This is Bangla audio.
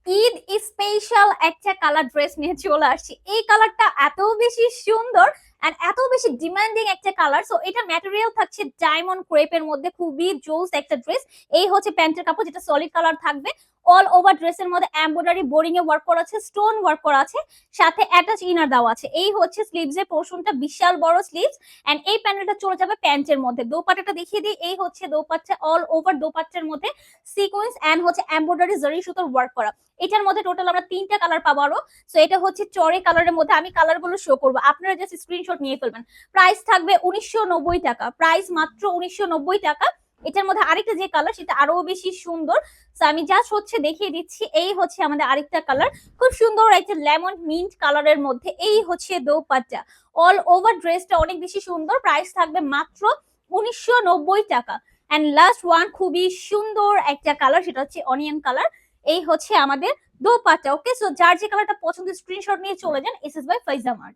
ঈদ স্পেশাল একটা কালার ড্রেস নিয়ে চলে আসছি। এই কালারটা এত বেশি সুন্দর এন্ড এত বেশি ডিমান্ডিং একটা কালার। সো এটা ম্যাটেরিয়াল থাকছে ডায়মন্ড ক্রেপের মধ্যে, খুবই জোস একটা ড্রেস। এই হচ্ছে প্যান্টের কাপড়, যেটা সলিড কালার থাকবে। অল ওভার ড্রেসের মধ্যে এমব্রয়ডারি বোরিং এ ওয়ার্ক করা আছে, স্টোন ওয়ার্ক করা আছে, সাথে অ্যাটাচ ইনার দেওয়া আছে। এই হচ্ছে স্লিভস এর পোরশনটা, বিশাল বড় স্লিভস। এন্ড এই প্যানেলটা চলে যাবে প্যান্টের মধ্যে। দোপাট্টাটা দেখিয়ে দিই, এই হচ্ছে দোপাট্টা, অল ওভার দোপাট্টার মধ্যে সিকোয়েন্স এন্ড হচ্ছে এমব্রয়ডারি জরি সুতোর ওয়ার্ক করা। এটার মধ্যে টোটাল আমরা তিনটা কালার পাবো আরো। সো এটা হচ্ছে চরে কালারের মধ্যে, আমি কালার গুলো শো করবো, আপনারা জাস্ট স্ক্রিনশট নিয়ে ফেলবেন। প্রাইস থাকবে 1990 টাকা, প্রাইস মাত্র 1990 টাকা। এটার মধ্যে আরেকটা যে কালার, সেটা আরো বেশি সুন্দর। সো আমি জাস্ট হচ্ছে দেখিয়ে দিচ্ছি, এই হচ্ছে আমাদের আরেকটা কালার, খুব সুন্দর একটা লেমন মিন্ট কালারের মধ্যে। এই হচ্ছে দোপাট্টা, অল ওভার ড্রেসটা অনেক বেশি সুন্দর। প্রাইস থাকবে মাত্র 1990 টাকা। এন্ড লাস্ট ওয়ান, খুবই সুন্দর একটা কালার, সেটা হচ্ছে অনিয়ন কালার। এই হচ্ছে আমাদের দোপাট্টা। ওকে, সো যার যে কালারটা পছন্দ স্ক্রিনশট নিয়ে চলে যান এসএস বাই ফাইজা মার্ট।